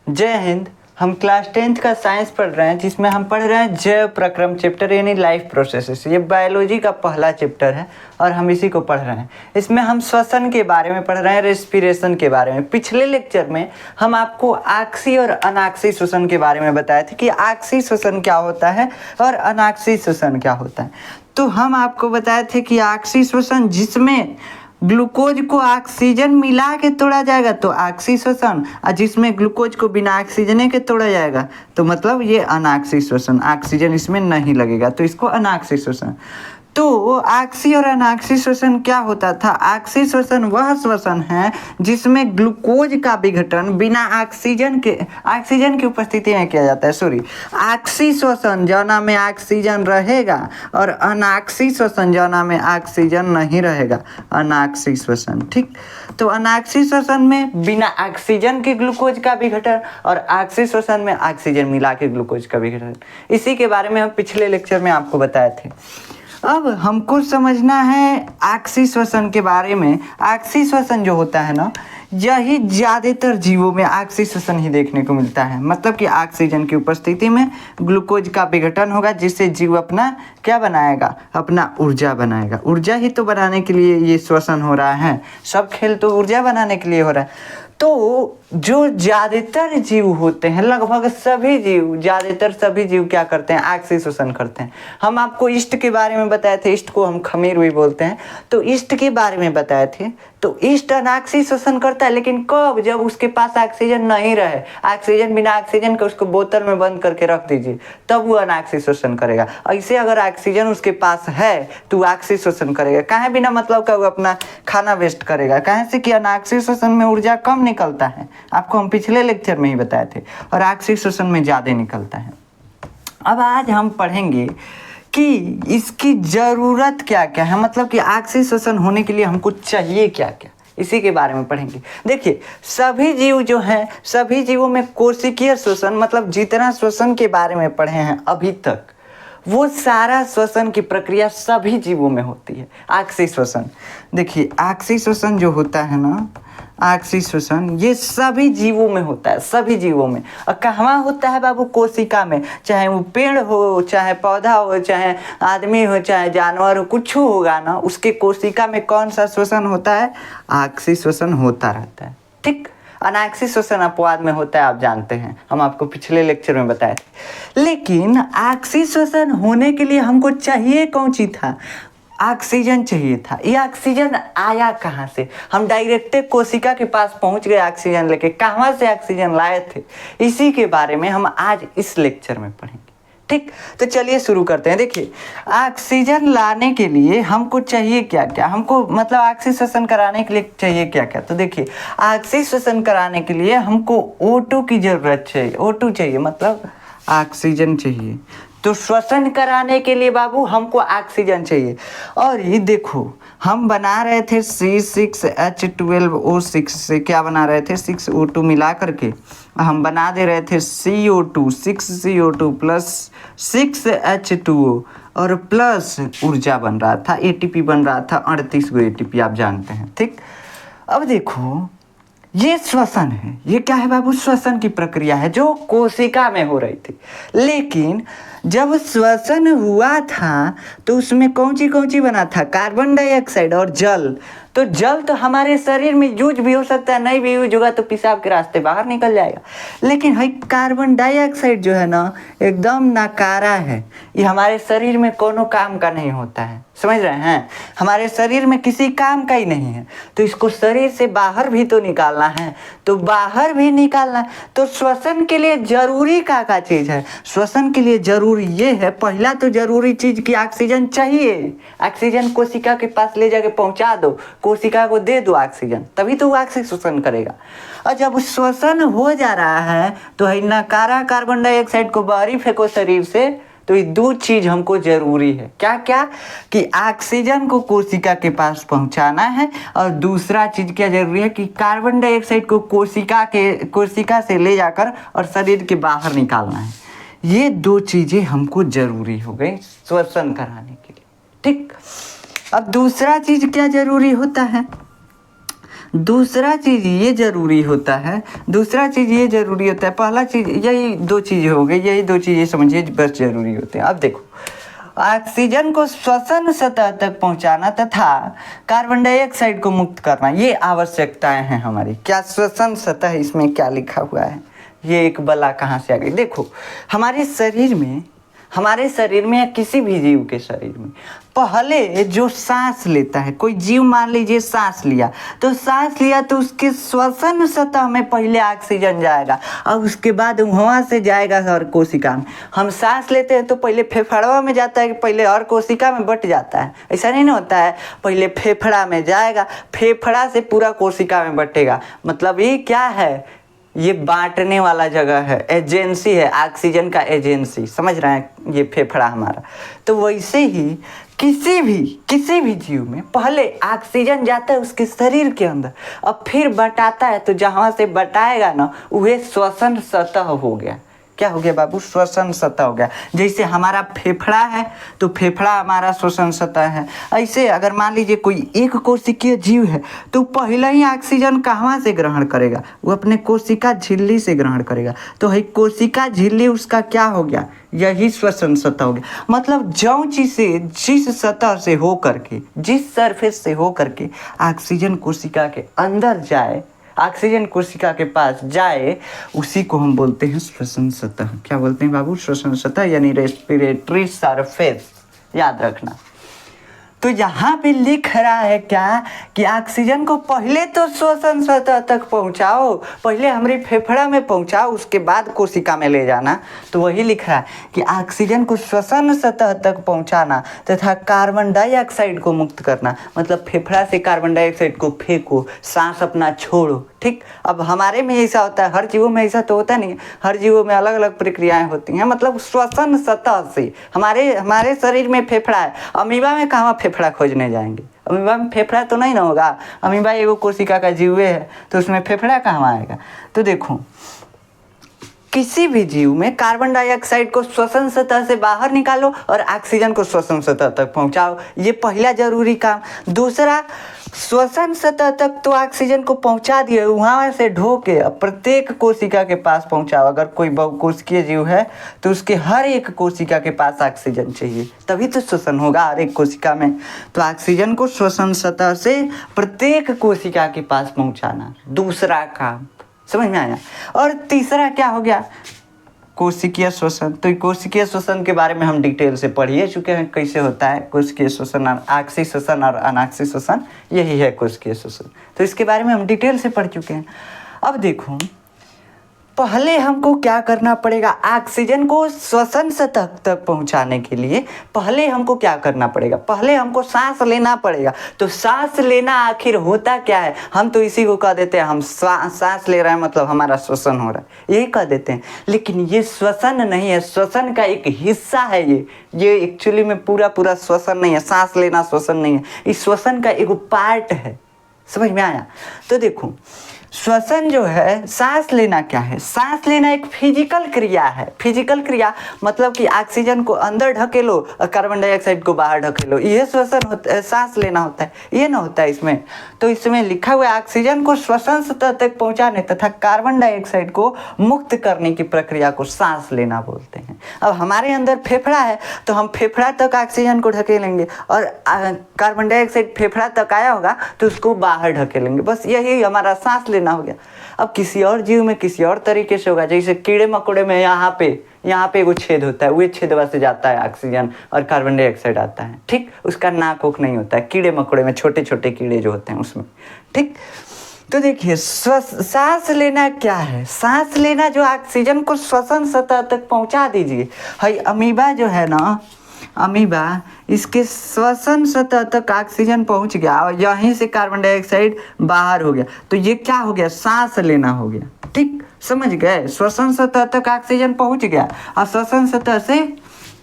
जय हिंद। हम class 10th का साइंस पढ़ रहे हैं, जिसमें हम पढ़ रहे हैं जैव प्रक्रम चैप्टर यानी लाइफ प्रोसेसेस। ये बायोलॉजी का पहला चैप्टर है और हम इसी को पढ़ रहे हैं। इसमें हम श्वसन के बारे में पढ़ रहे हैं, रेस्पिरेशन के बारे में। पिछले लेक्चर में हम आपको आक्सीय और अनाक्सीय श्वसन के बारे में बताए थे कि आक्सीय श्वसन क्या होता है और अनाक्सीय श्वसन क्या होता है। तो हम आपको बताए थे कि आक्सीय श्वसन जिसमें ग्लूकोज को ऑक्सीजन मिला के तोड़ा जाएगा तो ऑक्सीय श्वसन, और जिसमें ग्लूकोज को बिना ऑक्सीजन के तोड़ा जाएगा तो मतलब ये अनाक्सीय श्वसन, ऑक्सीजन इसमें नहीं लगेगा तो इसको अनाक्सीय श्वसन। तो ऑक्सीय और अनाक्सीय श्वसन क्या होता था? ऑक्सीय श्वसन वह श्वसन है जिसमें ग्लूकोज का विघटन बिना ऑक्सीजन की उपस्थिति में किया जाता है। सॉरी, ऑक्सीय श्वसन जौना में ऑक्सीजन रहेगा और अनाक्सीय श्वसन जौना में ऑक्सीजन नहीं रहेगा, अनाक्सीय श्वसन। ठीक, तो अनाक्सीय श्वसन में बिना ऑक्सीजन के ग्लूकोज का विघटन और ऑक्सीय श्वसन में ऑक्सीजन मिला के ग्लूकोज का विघटन। इसी के बारे में हम पिछले लेक्चर में आपको बताए थे। अब हमको समझना है ऑक्सीय श्वसन के बारे में। ऑक्सीय श्वसन जो होता है ना, यही ज़्यादातर जीवों में ऑक्सीय श्वसन ही देखने को मिलता है। मतलब कि ऑक्सीजन की उपस्थिति में ग्लूकोज का विघटन होगा, जिससे जीव अपना क्या बनाएगा? अपना ऊर्जा बनाएगा। ऊर्जा ही तो बनाने के लिए ये श्वसन हो रहा है। सब खेल तो ऊर्जा बनाने के लिए हो रहा है। तो जो ज़्यादातर जीव होते हैं, लगभग सभी जीव, ज़्यादातर सभी जीव क्या करते हैं? ऑक्सीय श्वसन करते हैं। हम आपको ईस्ट के बारे में बताए थे, ईस्ट को हम खमीर भी बोलते हैं, तो ईस्ट के बारे में बताए थे। तो ईस्ट अनाक्सीय श्वसन करता है, लेकिन कब? जब उसके पास ऑक्सीजन नहीं रहे, ऑक्सीजन बिना ऑक्सीजन के उसको बोतल में बंद करके रख दीजिए, तब वो अनाक्सीय श्वसन करेगा। ऐसे अगर ऑक्सीजन उसके पास है तो ऑक्सीय श्वसन करेगा। काहे? बिना मतलब का वो अपना खाना वेस्ट करेगा। काहे से कि अनाक्सीय श्वसन में ऊर्जा कम निकलता है, आपको हम पिछले लेक्चर में ही बताए थे, और ऑक्सीय श्वसन में ज़्यादा निकलता है। अब आज हम पढ़ेंगे कि इसकी ज़रूरत क्या क्या है, मतलब कि ऑक्सीय श्वसन होने के लिए हमको चाहिए क्या क्या, इसी के बारे में पढ़ेंगे। देखिए, सभी जीव जो हैं, सभी जीवों में कोशिकीय श्वसन, मतलब जितना श्वसन के बारे में पढ़े हैं अभी तक, वो सारा श्वसन की प्रक्रिया सभी जीवों में होती है। ऑक्सीय श्वसन, देखिए ऑक्सीय श्वसन जो होता है ना, ऑक्सीय श्वसन ये सभी जीवों में होता है, सभी जीवों में। और कहाँ होता है बाबू? कोशिका में। चाहे वो पेड़ हो, चाहे पौधा हो, चाहे आदमी हो, चाहे जानवर हो, कुछ होगा ना, उसके कोशिका में कौन सा श्वसन होता है? ऑक्सीय श्वसन होता रहता है। ठीक, अनाक्सीय श्वसन अपवाद में होता है, आप जानते हैं, हम आपको पिछले लेक्चर में बताए थे। लेकिन ऑक्सीय श्वसन होने के लिए हमको चाहिए कौन चीज़ था? ऑक्सीजन चाहिए था। ये ऑक्सीजन आया कहाँ से? हम डायरेक्ट कोशिका के पास पहुंच गए ऑक्सीजन लेके। कहाँ से ऑक्सीजन लाए थे? इसी के बारे में हम आज इस लेक्चर में पढ़ेंगे। ठीक, तो चलिए शुरू करते हैं। देखिए, ऑक्सीजन लाने के लिए हमको चाहिए क्या क्या, हमको मतलब ऑक्सीय श्वसन कराने के लिए चाहिए क्या क्या। तो देखिए, ऑक्सीय श्वसन कराने के लिए हमको O2 की ज़रूरत चाहिए। O2 चाहिए, मतलब ऑक्सीजन चाहिए। तो श्वसन कराने के लिए बाबू हमको ऑक्सीजन चाहिए। और ये देखो, हम बना रहे थे C6H12O6 से क्या बना रहे थे? 6O2 मिला करके हम बना दे रहे थे CO2, 6CO2 प्लस 6H2O और प्लस ऊर्जा बन रहा था, ATP बन रहा था, 38 गो ATP, आप जानते हैं। ठीक, अब देखो, ये श्वसन है। ये क्या है बाबू? श्वसन की प्रक्रिया है जो कोशिका में हो रही थी। लेकिन जब श्वसन हुआ था तो उसमें कौन सी बना था? कार्बन डाइऑक्साइड और जल। तो जल तो हमारे शरीर में यूज भी हो सकता है, नहीं भी यूज होगा तो पेशाब के रास्ते बाहर निकल जाएगा। लेकिन है कार्बन डाइऑक्साइड जो है ना, एकदम नकारा है। ये हमारे शरीर में कोनो काम का नहीं होता है, समझ रहे हैं? हमारे शरीर में किसी काम का ही नहीं है। तो इसको शरीर से बाहर भी तो निकालना है, तो बाहर भी निकालना है। तो श्वसन के लिए जरूरी क्या चीज़ है? श्वसन के लिए जरूरी ये है, पहला तो जरूरी चीज़ कि ऑक्सीजन चाहिए। ऑक्सीजन कोशिका के पास ले जाके पहुंचा दो, कोशिका को दे दो ऑक्सीजन, तभी तो वो ऑक्सीजन श्वसन करेगा। और जब श्वसन हो जा रहा है तो है नकारा कार्बन डाइऑक्साइड को बाहरी फेंको शरीर से। तो ये दो चीज़ हमको जरूरी है। क्या क्या? कि ऑक्सीजन को कोशिका के पास पहुंचाना है, और दूसरा चीज़ क्या जरूरी है? कि कार्बन डाइऑक्साइड को कोशिका से ले जाकर और शरीर के बाहर निकालना है। ये दो चीज़ें हमको जरूरी हो गई श्वसन कराने के लिए। ठीक, अब दूसरा चीज़ क्या जरूरी होता है? दूसरा चीज़ ये ज़रूरी होता है, पहला चीज़ यही दो चीज़ हो गई, यही दो चीज़ें समझिए बस ज़रूरी होते हैं। अब देखो, ऑक्सीजन को श्वसन सतह तक पहुंचाना तथा कार्बन डाइऑक्साइड को मुक्त करना, ये आवश्यकताएं हैं हमारी। क्या श्वसन सतह, इसमें क्या लिखा हुआ है, ये एक बला कहाँ से आ गई। देखो, हमारे शरीर में या किसी भी जीव के शरीर में पहले जो सांस लेता है, कोई जीव मान लीजिए सांस लिया तो उसके श्वसन सतह में पहले ऑक्सीजन जाएगा और उसके बाद वहाँ से जाएगा हर कोशिका में। हम सांस लेते हैं तो पहले फेफड़वा में जाता है कि पहले हर कोशिका में बट जाता है, ऐसा नहीं ना होता है। पहले फेफड़ा में जाएगा, फेफड़ा से पूरा कोशिका में बटेगा। मतलब ये क्या है, ये बांटने वाला जगह है, एजेंसी है, ऑक्सीजन का एजेंसी, समझ रहे हैं, ये फेफड़ा हमारा। तो वैसे ही किसी भी जीव में पहले ऑक्सीजन जाता है उसके शरीर के अंदर और फिर बटाता है। तो जहाँ से बटाएगा ना, वह श्वसन सतह हो गया। क्या हो गया बाबू, श्वसन सतह हो गया। जैसे हमारा फेफड़ा है तो फेफड़ा हमारा श्वसन सतह है। ऐसे अगर मान लीजिए कोई एक कोशिकीय जीव है तो पहले ही ऑक्सीजन कहाँ से ग्रहण करेगा, वो अपने कोशिका झिल्ली से ग्रहण करेगा। तो है कोशिका झिल्ली उसका क्या हो गया, यही श्वसन सतह हो गया। मतलब जिस सतह से हो करके, जिस सरफेस से हो करके ऑक्सीजन कोशिका के अंदर जाए, ऑक्सीजन कोशिका के पास जाए, उसी को हम बोलते हैं श्वसन सतह। क्या बोलते हैं बाबू, श्वसन सतह, यानी रेस्पिरेटरी सरफेस, याद रखना। तो यहाँ पे लिख रहा है क्या कि ऑक्सीजन को पहले तो श्वसन सतह तक पहुँचाओ, पहले हमारी फेफड़ा में पहुँचाओ, उसके बाद कोशिका में ले जाना। तो वही लिख रहा है कि ऑक्सीजन को श्वसन सतह तक पहुँचाना तथा कार्बन डाइऑक्साइड को मुक्त करना। मतलब फेफड़ा से कार्बन डाइऑक्साइड को फेंको, सांस अपना छोड़ो। ठीक, अब हमारे में ऐसा होता है, हर जीवों में ऐसा तो होता नहीं है, हर जीवों में अलग अलग प्रक्रियाएं होती हैं। मतलब श्वसन सतह से हमारे शरीर में फेफड़ा है, अमीबा में कहाँ फेफड़ा खोजने जाएंगे, अमीबा में फेफड़ा तो नहीं ना होगा। अमीबा एगो कोशिका का जीव है तो उसमें फेफड़ा कहाँ आएगा। तो देखो, किसी भी जीव में कार्बन डाइऑक्साइड को श्वसन सतह से बाहर निकालो और ऑक्सीजन को श्वसन सतह तक पहुंचाओ, ये पहला जरूरी काम। दूसरा, श्वसन सतह तक तो ऑक्सीजन को पहुंचा दिए, वहाँ से ढो के प्रत्येक कोशिका के पास पहुंचाओ। अगर कोई बहुकोशिकीय जीव है तो उसके हर एक कोशिका के पास ऑक्सीजन चाहिए, तभी तो श्वसन होगा हर एक कोशिका में। तो ऑक्सीजन को श्वसन सतह से प्रत्येक कोशिका के पास पहुंचाना, दूसरा काम। समझ में आया। और तीसरा क्या हो गया, कोशिकीय श्वसन। तो कोशिकीय श्वसन के बारे में हम डिटेल से पढ़िए चुके हैं, कैसे होता है कोशिकीय श्वसन, ऑक्सी श्वसन और अनाक्सी श्वसन, यही है कोशिकीय श्वसन। तो इसके बारे में हम डिटेल से पढ़ चुके हैं। अब देखो, पहले हमको क्या करना पड़ेगा, ऑक्सीजन को श्वसन सतह तक पहुंचाने के लिए पहले हमको क्या करना पड़ेगा, पहले हमको सांस लेना पड़ेगा। तो सांस लेना आखिर होता क्या है, हम तो इसी को कह देते हैं, हम सांस ले रहे हैं मतलब हमारा श्वसन हो रहा है, यही कह देते हैं। लेकिन ये श्वसन नहीं है, श्वसन का एक हिस्सा है ये एक्चुअली में पूरा श्वसन नहीं है। सांस लेना श्वसन नहीं है, इस श्वसन का एक पार्ट है। समझ में आया। तो देखो, श्वसन जो है, सांस लेना क्या है, सांस लेना एक फिजिकल क्रिया है। फिजिकल क्रिया मतलब कि ऑक्सीजन को अंदर ढकेलो और कार्बन डाइऑक्साइड को बाहर ढकेलो, यह श्वसन होता है, सांस लेना होता है, ये ना होता है इसमें। तो इसमें लिखा हुआ है ऑक्सीजन को श्वसन सतह तक पहुंचाने तथा कार्बन डाइऑक्साइड को मुक्त करने की प्रक्रिया को सांस लेना बोलते हैं। अब हमारे अंदर फेफड़ा है तो हम फेफड़ा तक ऑक्सीजन को ढकेलेंगे और कार्बन डाइऑक्साइड फेफड़ा तक आया होगा तो उसको बाहर ढकेलेंगे, बस यही हमारा सांस लेना हो गया। अब किसी और जीव में किसी और तरीके से होगा, जैसे कीड़े मकोड़े में यहाँ पे एगो छेद होता है, वो छेदवा से जाता है ऑक्सीजन और कार्बन डाइऑक्साइड आता है। ठीक, उसका नाक उक नहीं होता है कीड़े मकोड़े में, छोटे छोटे कीड़े जो होते हैं उसमें। ठीक, तो देखिए सांस लेना क्या है, सांस लेना जो ऑक्सीजन को श्वसन सतह तक पहुंचा दीजिए। है अमीबा जो है ना, अमीबा, इसके श्वसन सतह तक ऑक्सीजन पहुंच गया और यहीं से कार्बन डाइऑक्साइड बाहर हो गया, तो ये क्या हो गया, सांस लेना हो गया। ठीक, समझ गए। श्वसन सतह तक ऑक्सीजन पहुंच गया और श्वसन सतह से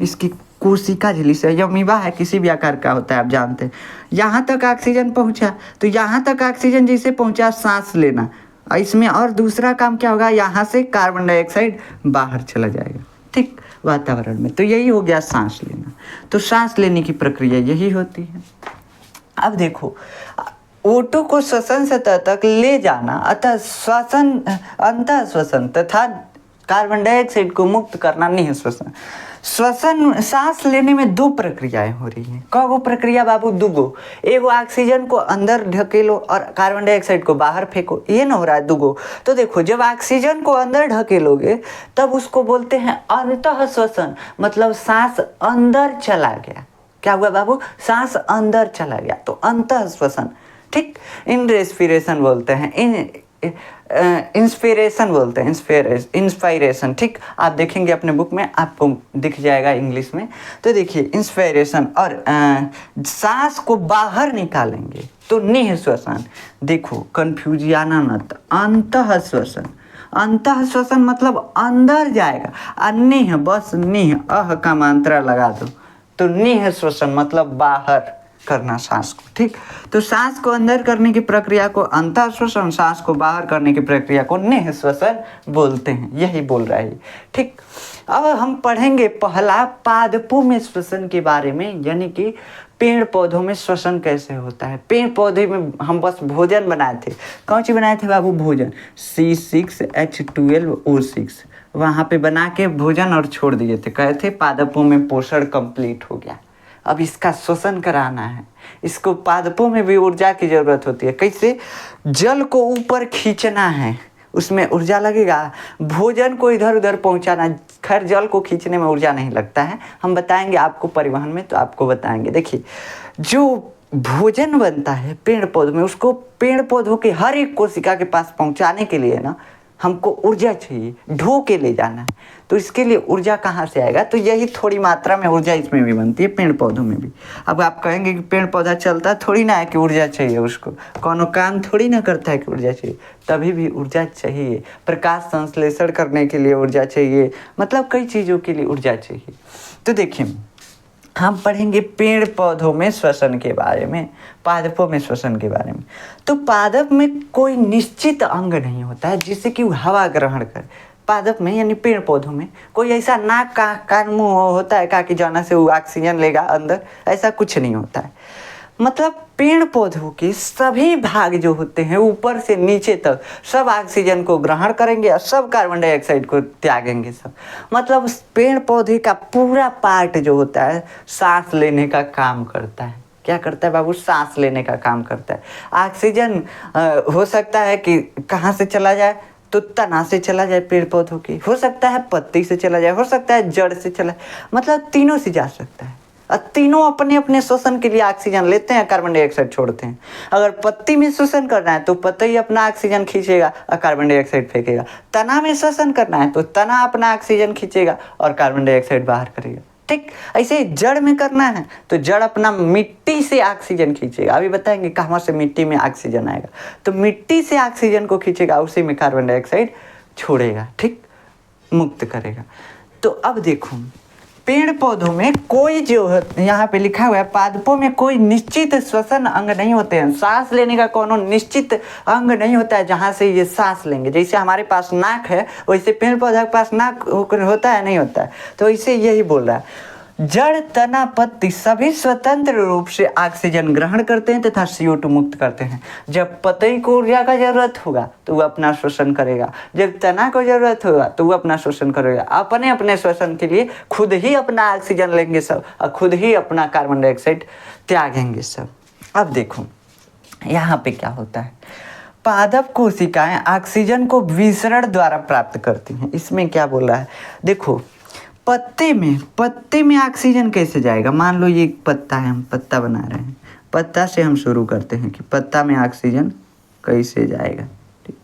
इसकी कोशिका झिल्ली से, यह अमीबा है किसी भी आकार का होता है आप जानते हैं, यहाँ तक ऑक्सीजन पहुँचा। तो यहाँ तक ऑक्सीजन जैसे पहुँचा, सांस लेना। और इसमें और दूसरा काम क्या होगा, यहाँ से कार्बन डाइऑक्साइड बाहर चला जाएगा। ठीक, वातावरण में। तो यही हो गया सांस लेना। तो सांस लेने की प्रक्रिया यही होती है। अब देखो, O2 को श्वसन सतह तक ले जाना अतः श्वसन अंतः श्वसन तथा कार्बन डाइऑक्साइड को मुक्त करना नहीं श्वसन। श्वसन सांस लेने में दो प्रक्रियाएं हो रही हैं। कौगो प्रक्रिया बाबू? दुगो। एगो ऑक्सीजन को अंदर ढकेलो और कार्बन डाइऑक्साइड को बाहर फेंको, ये ना हो रहा है दुगो। तो देखो, जब ऑक्सीजन को अंदर ढकेलोगे तब उसको बोलते हैं अंतः श्वसन, मतलब सांस अंदर चला गया। क्या हुआ बाबू? सांस अंदर चला गया, तो अंतः श्वसन। ठीक, इन रेस्पिरेशन बोलते हैं, इंस्पिरेशन बोलते हैं, इंस्पायरेशन। ठीक, आप देखेंगे अपने बुक में, आपको दिख जाएगा इंग्लिश में। तो देखिए, इंस्पायरेशन और सांस को बाहर निकालेंगे तो निह श्वसन। देखो, कंफ्यूज आना मत, अंतः श्वसन। अंतः श्वसन मतलब अंदर जाएगा, और निह बस निह अह का मात्रा लगा दो तो निह श्वसन मतलब बाहर करना सांस को। ठीक, तो सांस को अंदर करने की प्रक्रिया को अंतः श्वसन, सांस को बाहर करने की प्रक्रिया को निह श्वसन बोलते हैं। यही बोल रहा है। ठीक, अब हम पढ़ेंगे पहला पादपों में श्वसन के बारे में, यानी कि पेड़ पौधों में श्वसन कैसे होता है। पेड़ पौधे में हम बस भोजन बनाए थे। कौन सी बनाए थे बाबू? भोजन, C6H12O6 वहाँ पे बना के भोजन और छोड़ दिए थे। कहे थे पादपों में पोषण कंप्लीट हो गया, अब इसका शोषण कराना है। इसको पादपों में भी ऊर्जा की ज़रूरत होती है। कैसे? जल को ऊपर खींचना है, उसमें ऊर्जा लगेगा। भोजन को इधर उधर पहुंचाना, खैर जल को खींचने में ऊर्जा नहीं लगता है, हम बताएंगे आपको परिवहन में, तो आपको बताएंगे। देखिए, जो भोजन बनता है पेड़ पौधों में, उसको पेड़ पौधों के हर एक कोशिका के पास पहुंचाने के लिए ना हमको ऊर्जा चाहिए, ढो के ले जाना है। तो इसके लिए ऊर्जा कहाँ से आएगा? तो यही थोड़ी मात्रा में ऊर्जा इसमें भी बनती है, पेड़ पौधों में भी। अब आप कहेंगे कि पेड़ पौधा चलता थोड़ी ना है कि ऊर्जा चाहिए उसको, कोनो काम थोड़ी ना करता है कि ऊर्जा चाहिए, तभी भी ऊर्जा चाहिए। प्रकाश संश्लेषण करने के लिए ऊर्जा चाहिए, मतलब कई चीज़ों के लिए ऊर्जा चाहिए। तो देखिए, हम पढ़ेंगे पेड़ पौधों में श्वसन के बारे में, पादपों में श्वसन के बारे में। तो पादप में कोई निश्चित अंग नहीं होता है जिससे कि वो हवा ग्रहण करे। पादप में यानी पेड़ पौधों में कोई ऐसा नाक का कान मुंह होता है का कि जाना से वो ऑक्सीजन लेगा अंदर, ऐसा कुछ नहीं होता है। मतलब पेड़ पौधों के सभी भाग जो होते हैं ऊपर से नीचे तक सब ऑक्सीजन को ग्रहण करेंगे और सब कार्बन डाइऑक्साइड को त्यागेंगे सब। मतलब पेड़ पौधे का पूरा पार्ट जो होता है सांस लेने का काम करता है। क्या करता है बाबू? सांस लेने का काम करता है। ऑक्सीजन हो सकता है कि कहाँ से चला जाए, तो तना से चला जाए पेड़ पौधों की, हो सकता है पत्ती से चला जाए, हो सकता है जड़ से चला, मतलब तीनों से जा सकता है। और तीनों अपने अपने श्वसन के लिए ऑक्सीजन लेते हैं, कार्बन डाइऑक्साइड छोड़ते हैं। अगर पत्ती में श्वसन करना है तो पत्ती अपना ऑक्सीजन खींचेगा और कार्बन डाइऑक्साइड फेंकेगा। तना में श्वसन करना है तो तना अपना ऑक्सीजन खींचेगा और कार्बन डाइऑक्साइड बाहर करेगा। ठीक, ऐसे जड़ में करना है तो जड़ अपना मिट्टी से ऑक्सीजन खींचेगा। अभी बताएंगे कहाँ से मिट्टी में ऑक्सीजन आएगा। तो मिट्टी से ऑक्सीजन को खींचेगा, उसी में कार्बन डाइऑक्साइड छोड़ेगा, ठीक, मुक्त करेगा। तो अब देखो, पेड़ पौधों में कोई जो है, यहाँ पे लिखा हुआ है पादपों में कोई निश्चित श्वसन अंग नहीं होते हैं। सांस लेने का कोनो निश्चित अंग नहीं होता है जहाँ से ये सांस लेंगे। जैसे हमारे पास नाक है वैसे पेड़ पौधा के पास नाक होता है, नहीं होता है। तो इसे यही बोल रहा है, जड़ तना पत्ती सभी स्वतंत्र रूप से ऑक्सीजन ग्रहण करते हैं तथा CO2 मुक्त करते हैं। जब पत्ती को ऊर्जा का जरूरत होगा तो वो अपना शोषण करेगा, जब तना को जरूरत होगा तो वो अपना शोषण करेगा। अपने अपने श्वसन के लिए खुद ही अपना ऑक्सीजन लेंगे सब और खुद ही अपना कार्बन डाइऑक्साइड त्यागेंगे सब। अब देखो यहाँ पे क्या होता है, पादप कोशिकाएं ऑक्सीजन को विसरण द्वारा प्राप्त करती हैं। इसमें क्या बोल रहा है, देखो पत्ते में ऑक्सीजन कैसे जाएगा। मान लो ये एक पत्ता है, हम पत्ता बना रहे हैं, पत्ता से हम शुरू करते हैं कि पत्ता में ऑक्सीजन कैसे जाएगा। ठीक,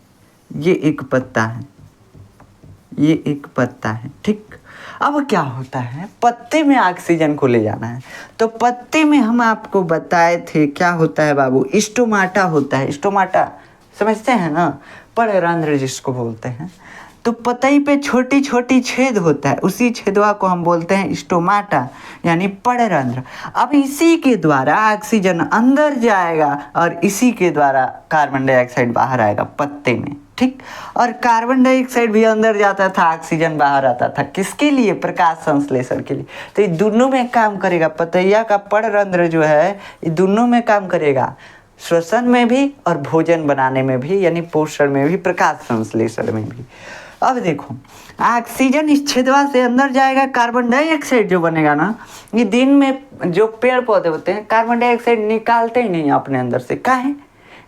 ये एक पत्ता है, ये एक पत्ता है। ठीक, अब क्या होता है, पत्ते में ऑक्सीजन को ले जाना है तो पत्ते में हम आपको बताए थे क्या होता है बाबू, स्टोमाटा होता है। स्टोमाटा समझते हैं ना, पर्णरंध्र जिसको बोलते हैं। तो पतई पे छोटी छोटी छेद होता है, उसी छेदवा को हम बोलते हैं स्टोमाटा यानी पर्णरंध्र। अब इसी के द्वारा ऑक्सीजन अंदर जाएगा और इसी के द्वारा कार्बन डाइऑक्साइड बाहर आएगा पत्ते में। ठीक, और कार्बन डाइऑक्साइड भी अंदर जाता था, ऑक्सीजन बाहर आता था। किसके लिए? प्रकाश संश्लेषण के लिए। तो ये दोनों में काम करेगा, पतैया का पर्णरंध्र जो है ये दोनों में काम करेगा। श्वसन में भी और भोजन बनाने में भी, यानी पोषण में भी, प्रकाश संश्लेषण में भी। अब देखो, ऑक्सीजन इस छेदवा से अंदर जाएगा, कार्बन डाइऑक्साइड जो बनेगा ना, ये दिन में जो पेड़ पौधे होते हैं कार्बन डाइऑक्साइड निकालते ही नहीं अपने अंदर से।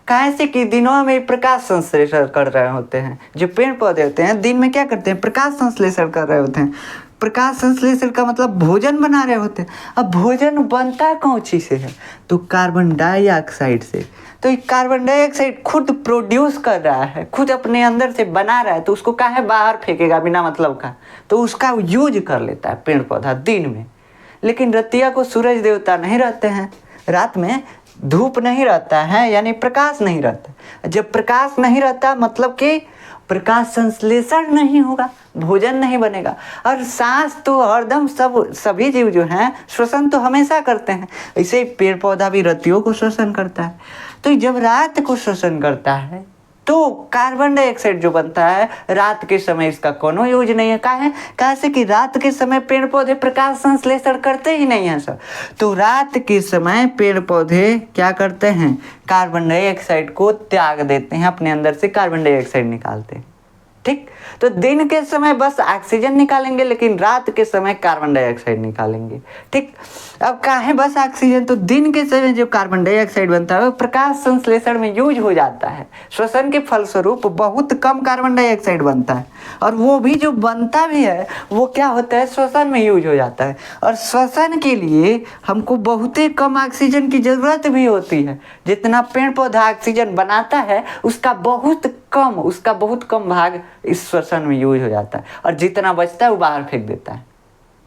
काहे से कि दिनों में प्रकाश संश्लेषण कर रहे होते हैं। जो पेड़ पौधे होते हैं दिन में क्या करते हैं, प्रकाश संश्लेषण कर रहे होते हैं। प्रकाश संश्लेषण का मतलब भोजन बना रहे होते हैं। अब भोजन बनता कौन चीज से है, तो कार्बन डाइऑक्साइड से। तो ये कार्बन डाइऑक्साइड खुद प्रोड्यूस कर रहा है, खुद अपने अंदर से बना रहा है, तो उसको काहे बाहर फेंकेगा बिना मतलब का। तो उसका यूज कर लेता है पेड़ पौधा दिन में। लेकिन रतिया को सूरज देवता नहीं रहते हैं, रात में धूप नहीं रहता है, यानी प्रकाश नहीं रहता। जब प्रकाश नहीं रहता मतलब कि प्रकाश संश्लेषण नहीं होगा, भोजन नहीं बनेगा। और सांस तो हरदम सभी जीव जो हैं श्वसन तो हमेशा करते हैं। ऐसे ही पेड़ पौधा भी रतियों को श्वसन करता है। तो जब रात को श्वसन करता है तो कार्बन डाइऑक्साइड जो बनता है रात के समय इसका कोनो यूज नहीं है। काहे से कि रात के समय पेड़ पौधे प्रकाश संश्लेषण करते ही नहीं हैं सर। तो रात के समय पेड़ पौधे क्या करते हैं, कार्बन डाइऑक्साइड को त्याग देते हैं, अपने अंदर से कार्बन डाइऑक्साइड निकालते हैं। ठीक, तो दिन के समय बस ऑक्सीजन निकालेंगे, लेकिन रात के समय कार्बन डाइऑक्साइड निकालेंगे। ठीक, अब काहे बस ऑक्सीजन, तो दिन के समय जो कार्बन डाइऑक्साइड बनता है वो प्रकाश संश्लेषण में यूज हो जाता है। श्वसन के फलस्वरूप बहुत कम कार्बन डाइऑक्साइड बनता है, और वो भी जो बनता भी है वो क्या होता है, श्वसन में यूज हो जाता है। और श्वसन के लिए हमको बहुत ही कम ऑक्सीजन की जरूरत भी होती है। जितना पेड़ पौधा ऑक्सीजन बनाता है उसका बहुत कम भाग इस श्वसन में यूज हो जाता है, और जितना बचता है वो बाहर फेंक देता है।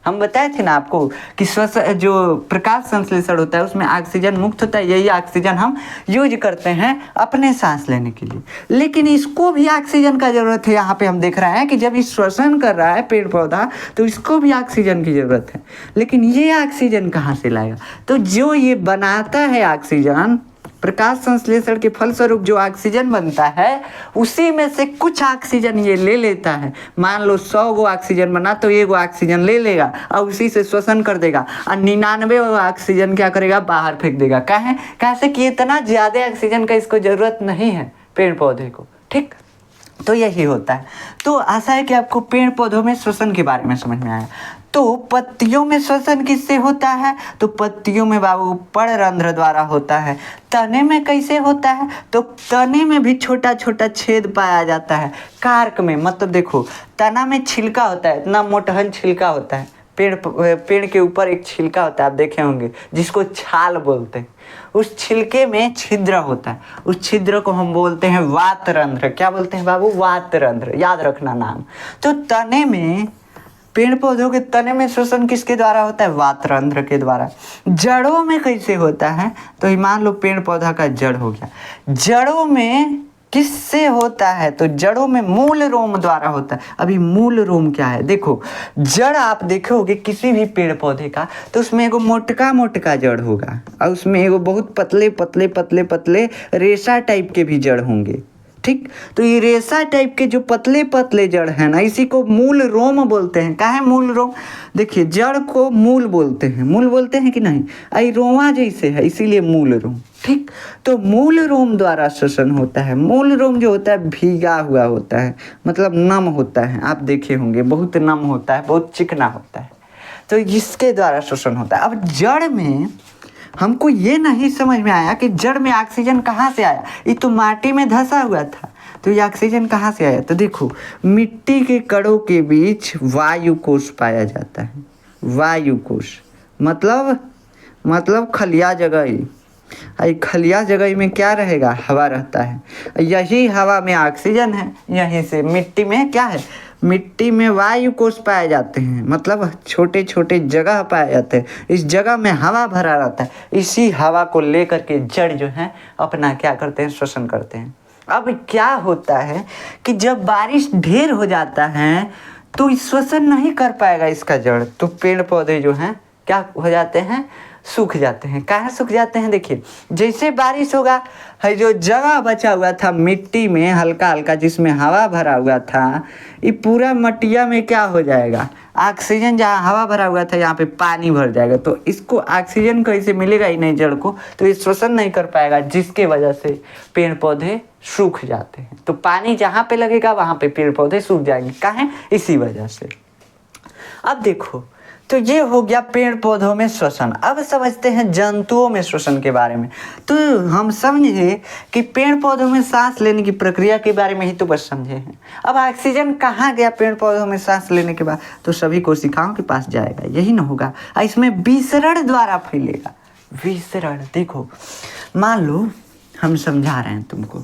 हम बताए थे ना आपको कि श्वसन जो प्रकाश संश्लेषण होता है उसमें ऑक्सीजन मुक्त होता है, यही ऑक्सीजन हम यूज करते हैं अपने सांस लेने के लिए। लेकिन इसको भी ऑक्सीजन का जरूरत है। यहाँ पे हम देख रहे हैं कि जब ये श्वसन कर रहा है पेड़ पौधा तो इसको भी ऑक्सीजन की जरूरत है। लेकिन ये ऑक्सीजन कहाँ से लाएगा, तो जो ये बनाता है ऑक्सीजन, प्रकाश संश्लेषण के फलस्वरूप जो ऑक्सीजन बनता है उसी में से कुछ ऑक्सीजन ये ले लेता है। मान लो 100 गो ऑक्सीजन बना तो 1 गो ऑक्सीजन ले लेगा और उसी से श्वसन कर देगा, और 99 ऑक्सीजन क्या करेगा, बाहर फेंक देगा। कैसे कि इतना ज़्यादा ऑक्सीजन का इसको ज़रूरत नहीं है पेड़ पौधे को। ठीक, तो यही होता है। तो आशा है कि आपको पेड़ पौधों में श्वसन के बारे में समझ में आया। तो पत्तियों में श्वसन किससे होता है, तो पत्तियों में बाबू पर्णरंध्र द्वारा होता है। तने में कैसे होता है, तो तने में भी छोटा छोटा छेद पाया जाता है। कार्क में मतलब देखो, तना में छिलका होता है, इतना मोटहन छिलका होता है। पेड़ के ऊपर एक छिलका होता है, आप देखे होंगे, जिसको छाल बोलते हैं। उस छिलके में छिद्र होता है, उस छिद्र को हम बोलते हैं वातरंध्र। क्या बोलते हैं बाबू, वातरंध्र, याद रखना नाम। तो तने में, पेड़ पौधों के तने में श्वसन किसके द्वारा होता है, वातरंध्र के द्वारा। जड़ों में कैसे होता है, तो मान लो पेड़ पौधा का जड़ हो गया, जड़ों में किससे होता है, तो जड़ों में मूल रोम द्वारा होता है। अभी मूल रोम क्या है, देखो जड़ आप देखोगे किसी भी पेड़ पौधे का तो उसमें एगो मोटका जड़ होगा, और उसमें एगो बहुत पतले रेशा टाइप के भी जड़ होंगे। ठीक, तो ये रेशा टाइप के जो पतले जड़ है ना, इसी को मूल रोम बोलते हैं। क्या है मूल रोम, देखिए जड़ को मूल बोलते हैं कि नहीं, आई रोमा जैसे है इसीलिए मूल रोम। ठीक, तो मूल रोम द्वारा श्वसन होता है। मूल रोम जो होता है भीगा हुआ होता है, मतलब नम होता है, आप देखे होंगे बहुत नम होता है, बहुत चिकना होता है, तो इसके द्वारा श्वसन होता है। अब जड़ में हमको ये नहीं समझ में आया कि जड़ में ऑक्सीजन कहाँ से आया, ये तो माटी में धंसा हुआ था, तो ये ऑक्सीजन कहाँ से आया, तो देखो मिट्टी के कणों के बीच वायु कोश पाया जाता है। वायु कोश मतलब खलिया जगह, खलिया जगह में क्या रहेगा, हवा रहता है, यही हवा में ऑक्सीजन है। यहीं से मिट्टी में क्या है, मिट्टी में वायु कोश पाए जाते हैं, मतलब छोटे छोटे जगह पाए जाते हैं। इस जगह में हवा भरा रहता है, इसी हवा को लेकर के जड़ जो है अपना क्या करते हैं, श्वसन करते हैं। अब क्या होता है कि जब बारिश ढेर हो जाता है तो श्वसन नहीं कर पाएगा इसका जड़, तो पेड़ पौधे जो हैं क्या हो जाते हैं, सूख जाते हैं। कहाँ सूख जाते हैं? देखिए, जैसे बारिश होगा, है जो जगह बचा हुआ था मिट्टी में हल्का हल्का जिसमें हवा भरा हुआ था, ये पूरा मटिया में क्या हो जाएगा? ऑक्सीजन, जहाँ हवा भरा हुआ था यहाँ पे पानी भर जाएगा, तो इसको ऑक्सीजन कहीं से मिलेगा ही नहीं जड़ को, तो ये श्वसन नहीं कर पाएगा, जिसके वजह से पेड़ पौधे सूख जाते हैं। तो पानी जहाँ पे लगेगा वहाँ पे पेड़ पौधे सूख जाएंगे। कहाँ? इसी वजह से। अब देखो, तो ये हो गया पेड़ पौधों में श्वसन। अब समझते हैं जंतुओं में श्वसन के बारे में। तो हम समझे कि पेड़ पौधों में सांस लेने की प्रक्रिया के बारे में ही तो बस समझे हैं। अब ऑक्सीजन कहाँ गया पेड़ पौधों में सांस लेने के बाद? तो सभी कोशिकाओं के पास जाएगा, यही ना होगा। इसमें विसरण द्वारा फैलेगा। विसरण, देखो मान लो हम समझा रहे हैं तुमको,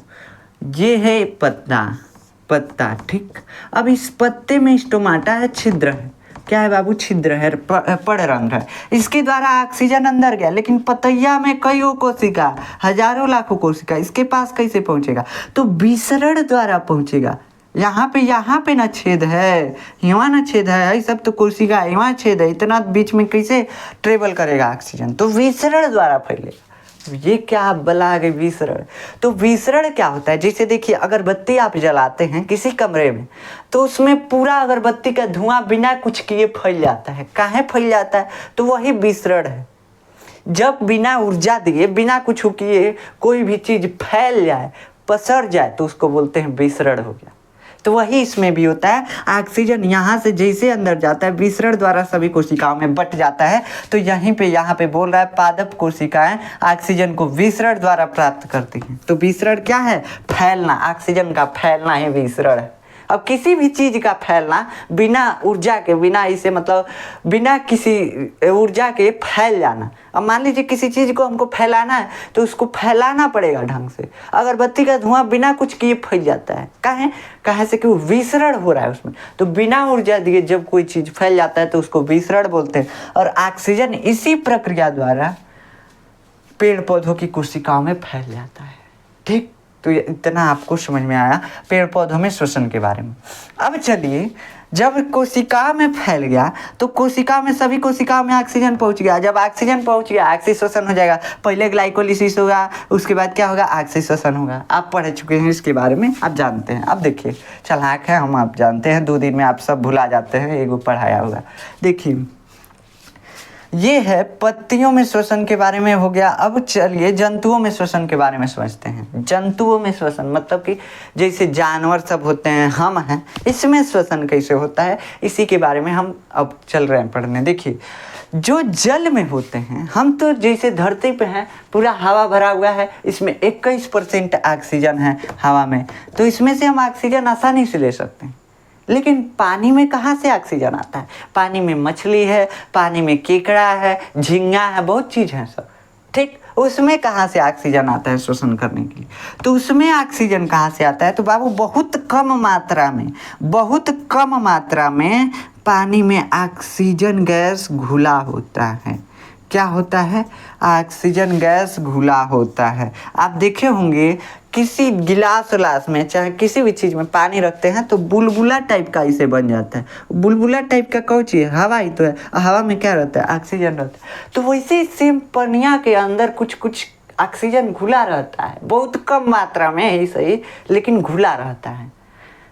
ये है पत्ता, ठीक। अब इस पत्ते में स्टोमाटा है, छिद्र है। क्या है बाबू? छिद्र है, पड़रंध्र है। इसके द्वारा ऑक्सीजन अंदर गया, लेकिन पतैया में कईयों कोशिका, हजारों लाखों कोशिका, इसके पास कैसे पहुंचेगा? तो विसरण द्वारा पहुंचेगा। यहाँ पे ना छेद है, यहाँ ना छेद है, सब तो कोशिका, यहाँ छेद है, इतना बीच में कैसे ट्रेवल करेगा ऑक्सीजन? तो विसरण द्वारा फैलेगा। ये क्या बला गई विसरण? तो विसरण क्या होता है? जैसे देखिए, अगरबत्ती आप जलाते हैं किसी कमरे में, तो उसमें पूरा अगरबत्ती का धुआं बिना कुछ किए फैल जाता है। काहे फैल जाता है? तो वही विसरण है। जब बिना ऊर्जा दिए, बिना कुछ किए कोई भी चीज फैल जाए, पसर जाए, तो उसको बोलते हैं विसरण हो गया। तो वही इसमें भी होता है। ऑक्सीजन यहाँ से जैसे अंदर जाता है, विसरण द्वारा सभी कोशिकाओं में बट जाता है। तो यहाँ पे बोल रहा है पादप कोशिकाएं ऑक्सीजन को विसरण द्वारा प्राप्त करती हैं। तो विसरण क्या है? फैलना। ऑक्सीजन का फैलना ही विसरण है। अब किसी भी चीज का फैलना बिना ऊर्जा के, बिना इसे मतलब बिना किसी ऊर्जा के फैल जाना। अब मान लीजिए किसी चीज को हमको फैलाना है, तो उसको फैलाना पड़ेगा ढंग से। अगरबत्ती का धुआं बिना कुछ किए फैल जाता है। कहाँ से? कि वो विसरण हो रहा है उसमें। तो बिना ऊर्जा दिए जब कोई चीज फैल जाता है तो उसको विसरण बोलते हैं। और ऑक्सीजन इसी प्रक्रिया द्वारा पेड़ पौधों की कोशिकाओं में फैल जाता है, ठीक। तो इतना आपको समझ में आया पेड़ पौधों में श्वसन के बारे में। अब चलिए, जब कोशिका में फैल गया तो कोशिका में सभी कोशिकाओं में ऑक्सीजन पहुंच गया। जब ऑक्सीजन पहुंच गया, ऑक्सीश्वसन हो जाएगा। पहले ग्लाइकोलिसिस होगा, उसके बाद क्या होगा? ऑक्सीश्वसन होगा। आप पढ़ चुके हैं इसके बारे में, आप जानते हैं। अब देखिए, चालाक है हम, आप जानते हैं, 2 दिन में आप सब भुला जाते हैं, एगो पढ़ाया होगा। देखिए, ये है पत्तियों में श्वसन के बारे में हो गया। अब चलिए जंतुओं में श्वसन के बारे में समझते हैं। जंतुओं में श्वसन मतलब कि जैसे जानवर सब होते हैं, हम हैं, इसमें श्वसन कैसे होता है, इसी के बारे में हम अब चल रहे हैं पढ़ने। देखिए, जो जल में होते हैं, हम तो जैसे धरती पे हैं, पूरा हवा भरा हुआ है, इसमें 21% ऑक्सीजन है हवा में, तो इसमें से हम ऑक्सीजन आसानी से ले सकते हैं। लेकिन पानी में कहाँ से ऑक्सीजन आता है? पानी में मछली है, पानी में केकड़ा है, झींगा है, बहुत चीज़ है सब, ठीक। उसमें कहाँ से ऑक्सीजन आता है श्वसन करने के लिए? तो उसमें ऑक्सीजन कहाँ से आता है? तो बाबू बहुत कम मात्रा में पानी में ऑक्सीजन गैस घुला होता है। क्या होता है? ऑक्सीजन गैस घुला होता है। आप देखे होंगे किसी गिलास में, चाहे किसी भी चीज़ में पानी रखते हैं तो बुलबुला टाइप का इसे बन जाता है। बुलबुला टाइप का कौन चीज़ है? हवा ही तो है। हवा में क्या रहता है? ऑक्सीजन रहता है। तो वैसे सेम पनिया के अंदर कुछ ऑक्सीजन घुला रहता है, बहुत कम मात्रा में ही सही, लेकिन घुला रहता है,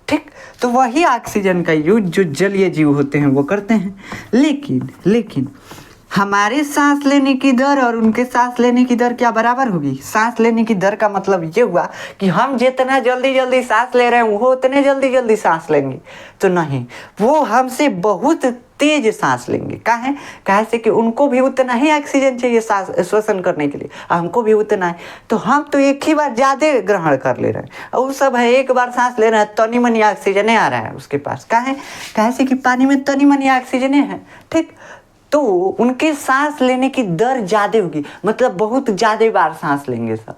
ठीक। तो वही ऑक्सीजन का यूज जो जलीय जीव होते हैं वो करते हैं। लेकिन हमारे सांस लेने की दर और उनके सांस लेने की दर क्या बराबर होगी? सांस लेने की दर का मतलब ये हुआ कि हम जितना जल्दी सांस ले रहे हैं वो उतने जल्दी सांस लेंगे, तो नहीं, वो हमसे बहुत तेज सांस लेंगे। काहे से कि उनको भी उतना ही ऑक्सीजन चाहिए सांस श्वसन करने के लिए, हमको भी उतना है। तो हम तो एक ही बार ज़्यादा ग्रहण कर ले रहे हैं, और वो सब है एक बार सांस ले रहे हैं, तनी मनी ऑक्सीजन आ रहा है उसके पास। काहे से कि पानी में तनी मनी ऑक्सीजन है, ठीक। तो उनके सांस लेने की दर ज़्यादा होगी, मतलब बहुत ज़्यादा बार सांस लेंगे सब।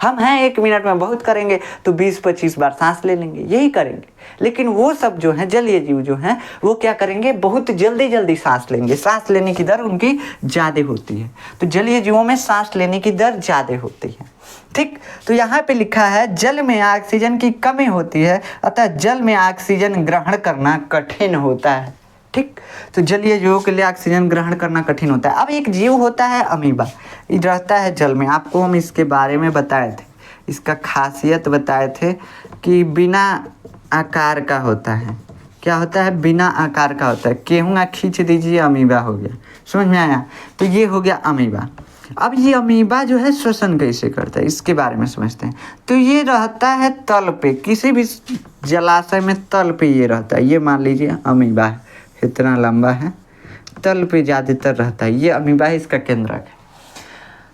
हम हैं 1 मिनट में बहुत करेंगे तो 20-25 बार सांस ले लेंगे, यही करेंगे। लेकिन वो सब जो हैं जलीय जीव जो हैं वो क्या करेंगे? बहुत जल्दी सांस लेंगे, सांस लेने की दर उनकी ज़्यादा होती है। तो जलीय जीवों में सांस लेने की दर ज़्यादा होती है, ठीक। तो यहाँ पे लिखा है जल में ऑक्सीजन की कमी होती है, अतः जल में ऑक्सीजन ग्रहण करना कठिन होता है। ठीक। तो जलीय जीवों के लिए ऑक्सीजन ग्रहण करना कठिन होता है। अब एक जीव होता है अमीबा, ये रहता है जल में। आपको हम इसके बारे में बताए थे, इसका खासियत बताए थे कि बिना आकार का होता है। क्या होता है? बिना आकार का होता है। गेहूँ खींच दीजिए, अमीबा हो गया। समझ में आया? तो ये हो गया अमीबा। अब ये अमीबा जो है श्वसन कैसे करता है, इसके बारे में समझते हैं। तो ये रहता है तल पे, किसी भी जलाशय में तल पे ये रहता है। ये मान लीजिए अमीबा है, इतना लंबा है, तल पे ज़्यादातर रहता है। ये अमीबा है, इसका केंद्रक है।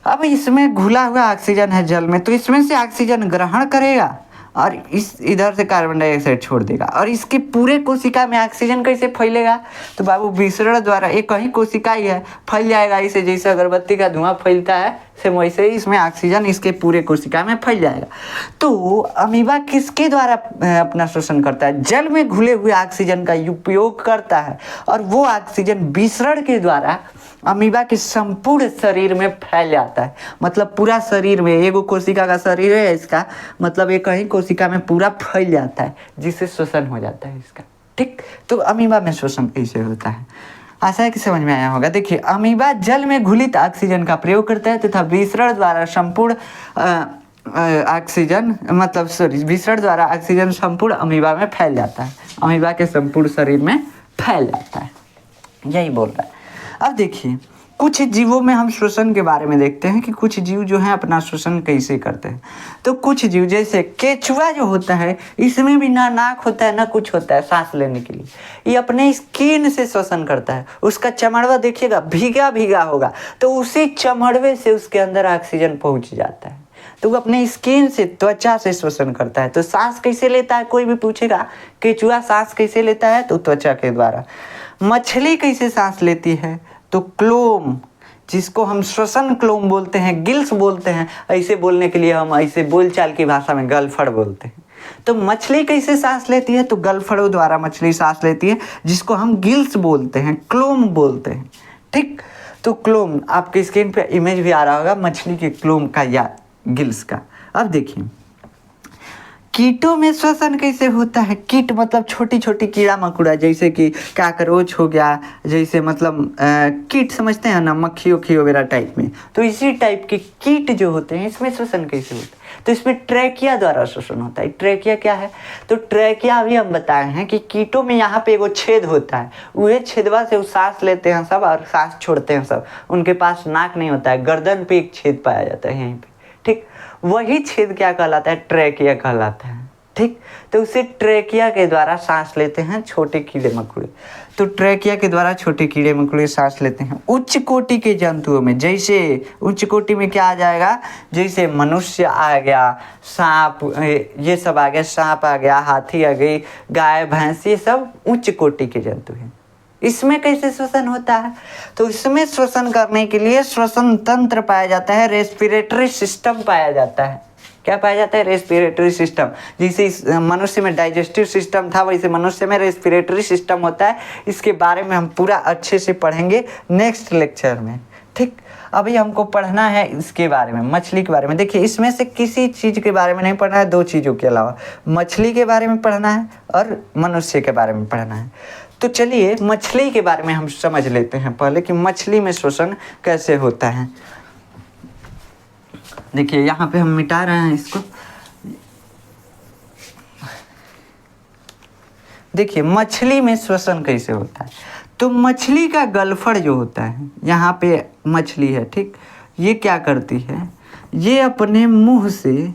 अब इसमें घुला हुआ ऑक्सीजन है जल में, तो इसमें से ऑक्सीजन ग्रहण करेगा और इस इधर से कार्बन डाइऑक्साइड छोड़ देगा। और इसके पूरे कोशिका में ऑक्सीजन कैसे फैलेगा? तो बाबू विसरण द्वारा। एक ही कोशिका ही है, फैल जाएगा इसे, जैसे अगरबत्ती का धुआं फैलता है सेम वैसे ही इसमें ऑक्सीजन इसके पूरे कोशिका में फैल जाएगा। तो अमीबा किसके द्वारा अपना शोषण करता है? जल में घुले हुए ऑक्सीजन का उपयोग करता है और वो ऑक्सीजन विसरण के द्वारा अमीबा के संपूर्ण शरीर में फैल जाता है। मतलब पूरा शरीर में, एगो कोशिका का शरीर है इसका, मतलब एक ही कोशिका में पूरा फैल जाता है, जिससे श्वसन हो जाता है इसका। ठीक। तो अमीबा में श्वसन कैसे होता है, आशा है कि समझ में आया होगा। देखिए, अमीबा जल में घुलित ऑक्सीजन का प्रयोग करता है तथा विसरण द्वारा संपूर्ण ऑक्सीजन विसरण द्वारा ऑक्सीजन संपूर्ण अमीबा में फैल जाता है। अमीबा के संपूर्ण शरीर में फैल जाता है, यही बोल रहा है। अब देखिए, कुछ जीवों में हम श्वसन के बारे में देखते हैं कि कुछ जीव जो है अपना श्वसन कैसे करते हैं। तो कुछ जीव जैसे केचुआ जो होता है, इसमें भी ना नाक होता है ना कुछ होता है सांस लेने के लिए। ये अपने स्किन से श्वसन करता है। उसका चमड़वा देखिएगा भीगा भीगा होगा, तो उसी चमड़वे से उसके अंदर ऑक्सीजन पहुंच जाता है। तो वो अपने स्किन से, त्वचा से श्वसन करता है। तो सांस कैसे लेता है, कोई भी पूछेगा केचुआ सांस कैसे लेता है, तो त्वचा के द्वारा। मछली कैसे सांस लेती है, तो क्लोम, जिसको हम श्वसन क्लोम बोलते हैं, गिल्स बोलते हैं। ऐसे बोलने के लिए हम ऐसे बोलचाल की भाषा में गलफड़ बोलते हैं। तो मछली कैसे सांस लेती है, तो गलफड़ों द्वारा मछली सांस लेती है, जिसको हम गिल्स बोलते हैं, क्लोम बोलते हैं। ठीक। तो क्लोम, आपके स्क्रीन पे इमेज भी आ रहा होगा मछली के क्लोम का या गिल्स का। अब देखिए, कीटों में श्वसन कैसे होता है। कीट मतलब छोटी छोटी कीड़ा मकोड़ा, जैसे कि काकरोच हो गया, जैसे मतलब कीट समझते हैं ना, मक्खी उक्खी वगैरह टाइप में। तो इसी टाइप के कीट जो होते हैं, इसमें श्वसन कैसे होता है, तो इसमें ट्रैकिया द्वारा श्वसन होता है। ट्रैकिया क्या है, तो ट्रैकिया अभी हम बताए हैं कि कीटों में यहाँ पे एगो छेद होता है, वह छेदवा से वो सांस लेते हैं सब और सांस छोड़ते हैं सब। उनके पास नाक नहीं होता है, गर्दन पे एक छेद पाया जाता है यहीं पे। ठीक। वही छेद क्या कहलाता है, ट्रैकिया कहलाता है। ठीक। तो उसे ट्रैकिया के द्वारा सांस लेते हैं छोटे कीड़े मकोड़े। तो ट्रैकिया के द्वारा छोटे कीड़े मकोड़े सांस लेते हैं। उच्च कोटि के जंतुओं में, जैसे उच्च कोटि में क्या आ जाएगा, जैसे मनुष्य आ गया, सांप, ये सब आ गया, सांप आ गया, हाथी आ गई, गाय भैंस, ये सब उच्च कोटि के जंतु हैं। इसमें कैसे श्वसन होता है, तो इसमें श्वसन करने के लिए श्वसन तंत्र पाया जाता है, रेस्पिरेटरी सिस्टम पाया जाता है। क्या पाया जाता है, रेस्पिरेटरी सिस्टम। जैसे मनुष्य में डाइजेस्टिव सिस्टम था, वैसे मनुष्य में रेस्पिरेटरी सिस्टम होता है। इसके बारे में हम पूरा अच्छे से पढ़ेंगे नेक्स्ट लेक्चर में। ठीक। अभी हमको पढ़ना है इसके बारे में, मछली के बारे में। देखिए, इसमें से किसी चीज़ के बारे में नहीं पढ़ना है, दो चीज़ों के अलावा मछली के बारे में पढ़ना है और मनुष्य के बारे में पढ़ना है। तो चलिए मछली के बारे में हम समझ लेते हैं पहले कि मछली में श्वसन कैसे होता है। देखिए, यहाँ पे हम मिटा रहे हैं इसको। देखिए, मछली में श्वसन कैसे होता है। तो मछली का गलफड़ जो होता है, यहाँ पे मछली है, ठीक, ये क्या करती है, ये अपने मुंह से,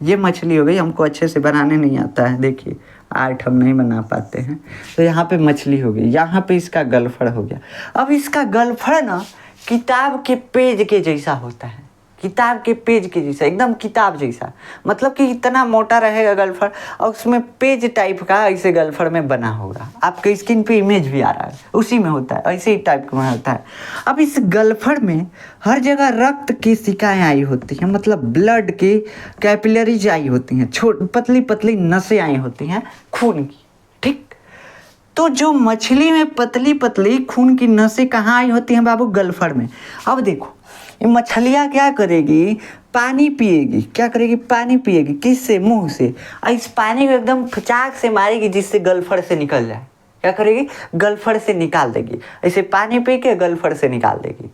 ये मछली हो गई, हमको अच्छे से बनाने नहीं आता है, देखिए आर्ट हम नहीं बना पाते हैं। तो यहाँ पे मछली हो गई, यहाँ पे इसका गलफड़ हो गया। अब इसका गलफड़ ना किताब के पेज के जैसा होता है, किताब के पेज के जैसा, एकदम किताब जैसा। मतलब कि इतना मोटा रहेगा गलफड़ और उसमें पेज टाइप का ऐसे गलफड़ में बना होगा। आपके स्क्रीन पे इमेज भी आ रहा है, उसी में होता है, ऐसे ही टाइप का होता है। अब इस गलफड़ में हर जगह रक्त की सिकाएँ आई होती हैं, मतलब ब्लड की कैपिलरीज आई होती हैं, पतली पतली नसें आई होती हैं खून की। ठीक। तो जो मछली में पतली पतली खून की नसें कहाँ आई होती हैं बाबू, गलफड़ में। अब देखो, ये मछलियाँ क्या करेगी, पानी पिएगी। क्या करेगी, पानी पिएगी। किससे, मुंह से। और इस पानी को एकदम फचाक से मारेगी जिससे गलफड़ से निकल जाए। क्या करेगी, गलफड़ से निकाल देगी, ऐसे पानी पी के गलफड़ से निकाल देगी।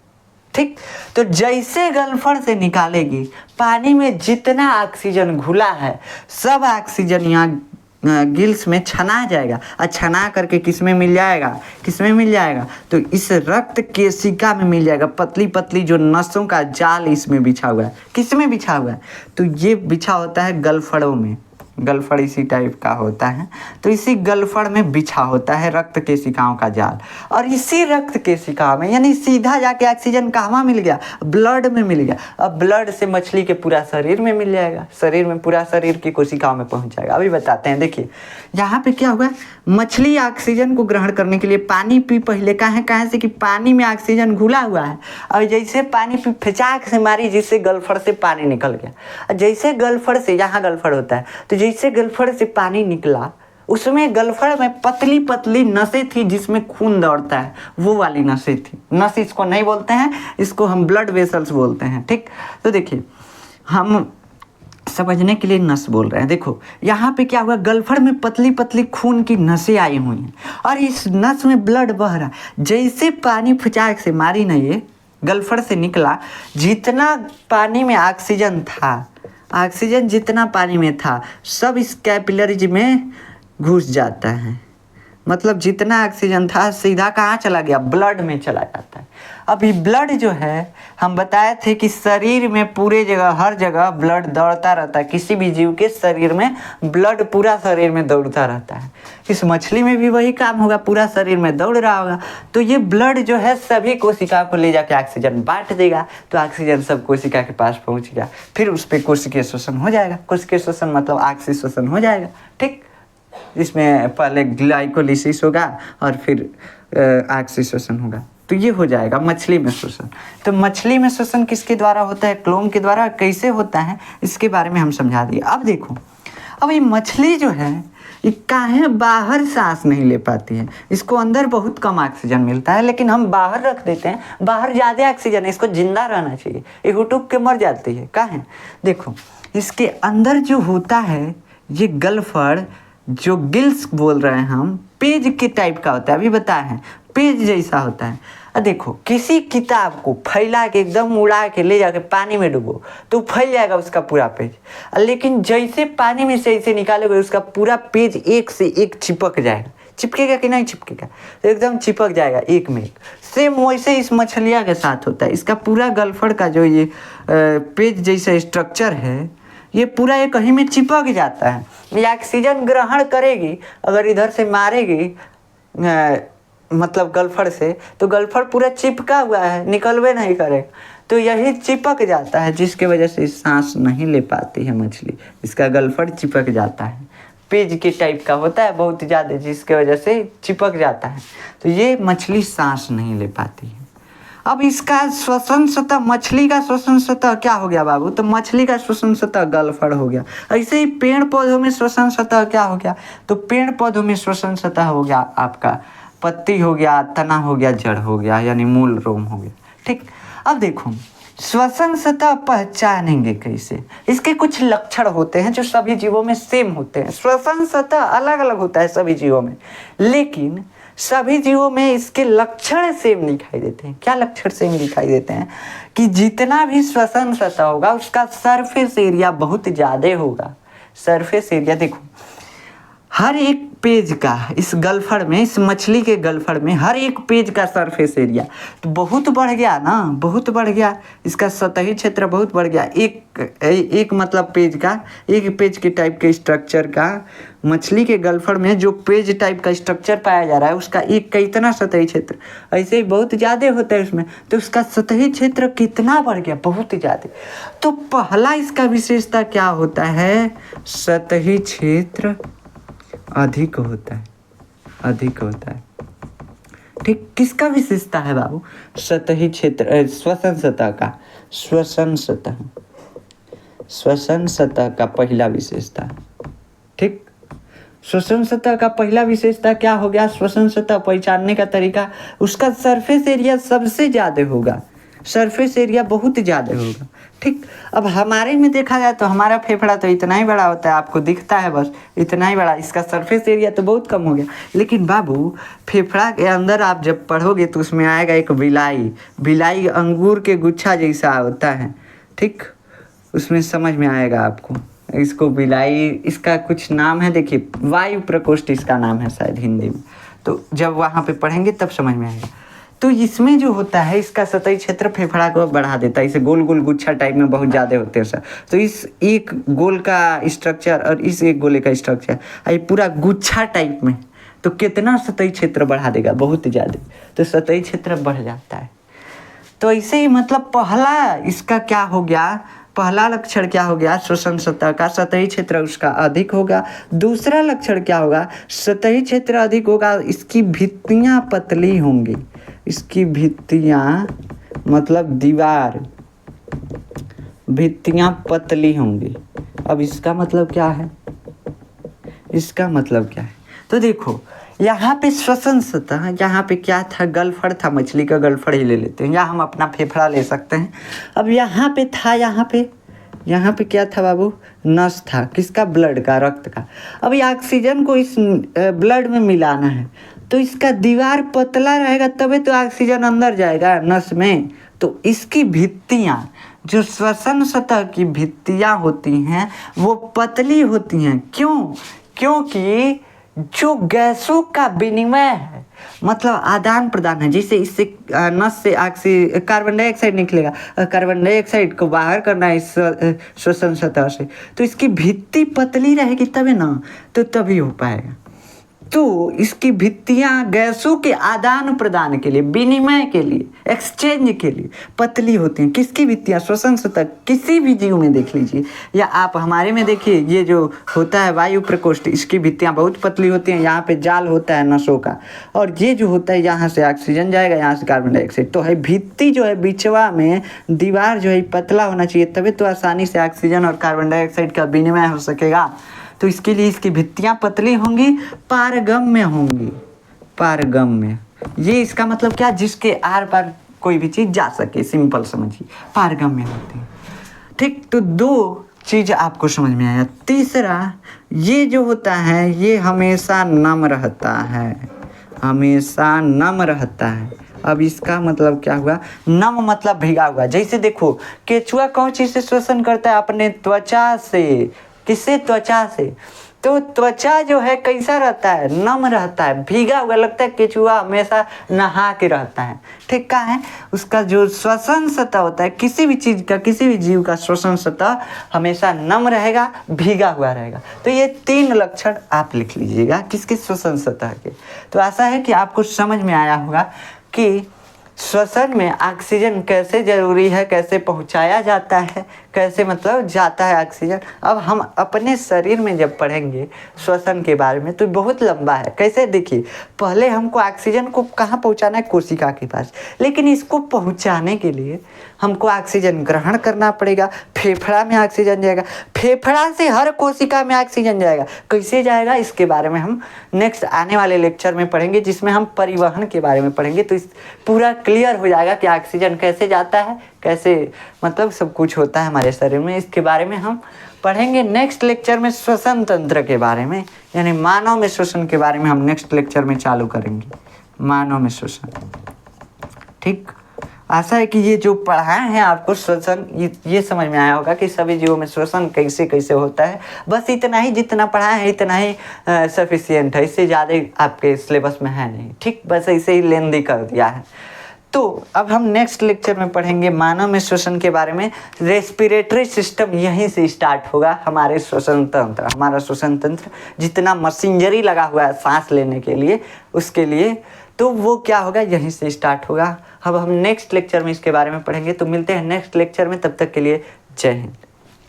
ठीक, तो जैसे गलफड़ से निकालेगी, पानी में जितना ऑक्सीजन घुला है सब ऑक्सीजन यहाँ गिल्स में छना जाएगा, और छना करके किस में मिल जाएगा, किस में मिल जाएगा, तो इस रक्त केशिका में मिल जाएगा। पतली पतली जो नसों का जाल इसमें बिछा हुआ है, किस में बिछा हुआ है, तो ये बिछा होता है गलफड़ों में। गलफड़ इसी टाइप का होता है, तो इसी गलफड़ में बिछा होता है रक्त केशिकाओं का जाल। और इसी रक्त केशिका में यानी सीधा जाके ऑक्सीजन कहाँ मिल गया, ब्लड में मिल गया। अब ब्लड से मछली के पूरा शरीर में मिल जाएगा, शरीर में पूरा शरीर की कोशिकाओं में पहुंच जाएगा। अभी बताते हैं, देखिए यहाँ पे क्या हुआ, मछली ऑक्सीजन को ग्रहण करने के लिए पानी पी पहले कहाँ से कि पानी में ऑक्सीजन घुला हुआ है, और जैसे पानी पी फिचाक से मारी जिससे गलफड़ से पानी निकल गया। जैसे गलफड़ से, यहाँ गलफड़ होता है, तो जैसे गलफड़ से पानी निकला, उसमें गलफड़ में पतली पतली नसें थी जिसमें खून दौड़ता है, वो वाली नसें थी। नस इसको नहीं बोलते हैं, इसको हम ब्लड वेसल्स बोलते हैं। ठीक, तो देखिए हम समझने के लिए नस बोल रहे हैं। देखो यहाँ पे क्या हुआ, गलफड़ में पतली पतली खून की नसें आई हुई हैं और इस नस में ब्लड बह रहा। जैसे पानी फुचाक से मारी ना ये गलफड़ से निकला, जितना पानी में ऑक्सीजन था, ऑक्सीजन जितना पानी में था सब इस कैपिलरीज में घुस जाता है। मतलब जितना ऑक्सीजन था सीधा कहाँ चला गया, ब्लड में चला जाता है। अभी ब्लड जो है, हम बताए थे कि शरीर में पूरे जगह हर जगह ब्लड दौड़ता रहता है। किसी भी जीव के शरीर में ब्लड पूरा शरीर में दौड़ता रहता है। इस मछली में भी वही काम होगा, पूरा शरीर में दौड़ रहा होगा। तो ये ब्लड जो है सभी कोशिका को ले जाके ऑक्सीजन बांट देगा, तो ऑक्सीजन सब कोशिका के पास पहुँच गया। फिर उस पर कोशिकीय श्वसन हो जाएगा। कोशिकीय श्वसन मतलब ऑक्सीजन श्वसन हो जाएगा। ठीक, इसमें पहले ग्लाइकोलिसिस होगा और फिर ऑक्सीजन होगा, तो ये हो जाएगा मछली में श्वसन। तो मछली में श्वसन किसके द्वारा होता है, क्लोम के द्वारा। कैसे होता है इसके बारे में हम समझा दिए। अब देखो, अब ये मछली जो है ये काहे बाहर सांस नहीं ले पाती है, इसको अंदर बहुत कम ऑक्सीजन मिलता है, लेकिन हम बाहर रख देते हैं, बाहर ज़्यादा ऑक्सीजन है, इसको जिंदा रहना चाहिए, ये हुटुक के मर जाती है। काहे, देखो इसके अंदर जो होता है ये गलफड़, जो गिल्स बोल रहे हैं हम, पेज के टाइप का होता है। अभी बताए हैं पेज जैसा होता है। देखो किसी किताब को फैला के एकदम उड़ा के ले जाके पानी में डुबो तो फैल जाएगा उसका पूरा पेज, लेकिन जैसे पानी में से ऐसे निकालोगे उसका पूरा पेज एक से एक चिपक जाएगा। चिपकेगा कि नहीं चिपकेगा, तो एकदम चिपक जाएगा एक में एक। सेम वैसे इस मछलियाँ के साथ होता है। इसका पूरा गलफड़ का जो ये पेज जैसा स्ट्रक्चर है, ये पूरा ये कहीं में चिपक जाता है। ये ऑक्सीजन ग्रहण करेगी, अगर इधर से मारेगी मतलब गलफड़ से, तो गलफड़ पूरा चिपका हुआ है, निकलवे नहीं करेगा, तो यही चिपक जाता है, जिसके वजह से सांस नहीं ले पाती है मछली। इसका गलफड़ चिपक जाता है, पेज के टाइप का होता है बहुत ज़्यादा, जिसके वजह से चिपक जाता है, तो ये मछली सांस नहीं ले पाती है। अब इसका श्वसन सतह, मछली का श्वसन सतह क्या हो गया बाबू, तो मछली का श्वसन सतह गलफड़ हो गया। ऐसे ही पेड़ पौधों में श्वसन सतह क्या हो गया, तो पेड़ पौधों में श्वसन सतह हो गया आपका पत्ती हो गया, तना हो गया, जड़ हो गया, यानी मूल रोम हो गया। ठीक, अब देखो श्वसन सतह पहचानेंगे कैसे, इसके कुछ लक्षण होते हैं जो सभी जीवों में सेम होते हैं। श्वसन सतह अलग अलग होता है सभी जीवों में, लेकिन सभी जीवों में इसके लक्षण सेम दिखाई देते हैं। क्या लक्षण सेम दिखाई देते हैं, कि जितना भी श्वसन सतह होगा उसका सरफेस एरिया बहुत ज़्यादा होगा। सरफेस एरिया देखो, हर एक पेज का इस गलफड़ में, इस मछली के गलफड़ में हर एक पेज का सरफेस एरिया तो बहुत बढ़ गया ना, बहुत बढ़ गया। इसका सतही क्षेत्र बहुत बढ़ गया। एक मतलब पेज का, एक पेज के टाइप के स्ट्रक्चर का मछली के गलफड़ में जो पेज टाइप का स्ट्रक्चर पाया जा रहा है उसका एक का इतना सतही क्षेत्र, ऐसे ही बहुत ज़्यादा होता है उसमें, तो उसका सतही क्षेत्र कितना बढ़ गया, बहुत ज़्यादा। तो पहला इसका विशेषता क्या होता है, सतही क्षेत्र अधिक होता है, अधिक होता है। ठीक, किसका विशेषता है बाबू, सतही क्षेत्र, श्वसन सतह का, श्वसन सतह, श्वसन सतह का पहला विशेषता। ठीक, श्वसन सतह का पहला विशेषता क्या हो गया, श्वसन सतह पहचानने का तरीका, उसका सरफेस एरिया सबसे ज़्यादा होगा, सरफेस एरिया बहुत ज़्यादा होगा। ठीक, अब हमारे में देखा जाए तो हमारा फेफड़ा तो इतना ही बड़ा होता है, आपको दिखता है बस इतना ही बड़ा, इसका सरफेस एरिया तो बहुत कम हो गया। लेकिन बाबू फेफड़ा के अंदर आप जब पढ़ोगे तो उसमें आएगा एक बिलाई, बिलाई अंगूर के गुच्छा जैसा होता है। ठीक, उसमें समझ में आएगा आपको, इसको बिलाई, इसका कुछ नाम है, देखिए वायु प्रकोष्ठ इसका नाम है शायद हिंदी में, तो जब वहाँ पे पढ़ेंगे तब समझ में आएगा। तो इसमें जो होता है इसका सतही क्षेत्र फेफड़ा को बढ़ा देता है, इसे गोल गोल गुच्छा टाइप में बहुत ज़्यादा होते हैं सर। तो इस एक गोल का स्ट्रक्चर और इस एक गोले का स्ट्रक्चर, ये पूरा गुच्छा टाइप में, तो कितना सतही क्षेत्र बढ़ा देगा, बहुत ज़्यादा, तो सतही क्षेत्र बढ़ जाता है। तो ऐसे ही मतलब पहला इसका क्या हो गया, पहला लक्षण क्या हो गया, श्वसन सतह का सतही क्षेत्र उसका अधिक होगा। दूसरा लक्षण क्या होगा, सतही क्षेत्र अधिक होगा, इसकी भित्तियाँ पतली होंगी, इसकी भित्तियाँ मतलब दीवार, भित्तियाँ पतली होंगी। अब इसका मतलब क्या है, इसका मतलब क्या है, तो देखो यहाँ पे श्वसन सतह, यहाँ पे क्या था, गलफड़ था, मछली का गलफड़ ही ले लेते हैं, या हम अपना फेफड़ा ले सकते हैं। अब यहाँ पे था, यहाँ पे क्या था बाबू, नस था, किसका, ब्लड का, रक्त का। अब ये ऑक्सीजन को इस ब्लड में मिलाना है, तो इसका दीवार पतला रहेगा तभी तो ऑक्सीजन अंदर जाएगा नस में। तो इसकी भित्तियाँ, जो श्वसन सतह की भित्तियाँ होती हैं वो पतली होती हैं। क्यों, क्योंकि जो गैसों का विनिमय है, मतलब आदान प्रदान है, जैसे इससे नस से कार्बन डाइऑक्साइड निकलेगा, कार्बन डाइऑक्साइड को बाहर करना है इस श्वसन सतह से, तो इसकी भित्ति पतली रहेगी तभी ना, तो तभी हो पाएगा। तो इसकी भित्तियाँ गैसों के आदान प्रदान के लिए, विनिमय के लिए, एक्सचेंज के लिए पतली होती हैं। किसकी भित्तियाँ, श्वसन सतह, किसी भी जीव में देख लीजिए, या आप हमारे में देखिए, ये जो होता है वायु प्रकोष्ठ, इसकी भित्तियाँ बहुत पतली होती हैं, यहाँ पे जाल होता है नसों का, और ये जो होता है यहाँ से ऑक्सीजन जाएगा, यहाँ से कार्बन डाइऑक्साइड, तो है भित्ति जो है बीचवा में दीवार जो है पतला होना चाहिए, तभी तो आसानी से ऑक्सीजन और कार्बन डाइऑक्साइड का विनिमय हो सकेगा। तो इसके लिए इसकी भित्तियाँ पतली होंगी, पारगम्य होंगी, पारगम्य, ये इसका मतलब क्या, जिसके आर पार कोई भी चीज़ जा सके, सिंपल समझिए, पारगम्य होती है। ठीक, तो दो चीज़ आपको समझ में आया। तीसरा, ये जो होता है ये हमेशा नम रहता है, हमेशा नम रहता है। अब इसका मतलब क्या हुआ, नम मतलब भीगा हुआ। जैसे देखो केचुआ कौन चीज़ से श्वसन करता है, अपने त्वचा से, किससे, त्वचा से। तो त्वचा जो है कैसा रहता है, नम रहता है, भीगा हुआ, लगता है केचुआ हमेशा नहा के रहता है। ठीक, का है उसका जो श्वसन सतह होता है, किसी भी चीज़ का, किसी भी जीव का श्वसन सतह हमेशा नम रहेगा, भीगा हुआ रहेगा। तो ये 3 लक्षण आप लिख लीजिएगा किसके, श्वसन सतह के। तो आशा है कि आपको समझ में आया होगा कि श्वसन में ऑक्सीजन कैसे ज़रूरी है, कैसे पहुंचाया जाता है, कैसे मतलब जाता है ऑक्सीजन। अब हम अपने शरीर में जब पढ़ेंगे श्वसन के बारे में तो बहुत लंबा है। कैसे, देखिए पहले हमको ऑक्सीजन को कहाँ पहुंचाना है, कोशिका के पास, लेकिन इसको पहुंचाने के लिए हमको ऑक्सीजन ग्रहण करना पड़ेगा, फेफड़ा में ऑक्सीजन जाएगा, फेफड़ा से हर कोशिका में ऑक्सीजन जाएगा। कैसे जाएगा, इसके बारे में हम नेक्स्ट आने वाले लेक्चर में पढ़ेंगे, जिसमें हम परिवहन के बारे में पढ़ेंगे। तो इस पूरा क्लियर हो जाएगा कि ऑक्सीजन कैसे जाता है, कैसे मतलब सब कुछ होता है हमारे शरीर में। इसके बारे में हम पढ़ेंगे नेक्स्ट लेक्चर में, श्वसन तंत्र के बारे में, यानी मानव में श्वसन के बारे में हम नेक्स्ट लेक्चर में चालू करेंगे, मानव में श्वसन। ठीक, आशा है कि ये जो पढ़ाए हैं आपको श्वसन, ये समझ में आया होगा कि सभी जीवों में श्वसन कैसे कैसे होता है। बस इतना ही, जितना पढ़ाए हैं इतना ही सफिशिएंट है, इससे ज़्यादा आपके सिलेबस में है नहीं। ठीक, बस ऐसे ही लेंदी कर दिया है। तो अब हम नेक्स्ट लेक्चर में पढ़ेंगे मानव में श्वसन के बारे में। रेस्पिरेटरी सिस्टम यहीं से स्टार्ट होगा, हमारे श्वसन तंत्र, हमारा श्वसन तंत्र जितना मशीनरी लगा हुआ है सांस लेने के लिए, उसके लिए, तो वो क्या होगा, यहीं से स्टार्ट होगा। अब हम नेक्स्ट लेक्चर में इसके बारे में पढ़ेंगे। तो मिलते हैं नेक्स्ट लेक्चर में, तब तक के लिए जय हिंद।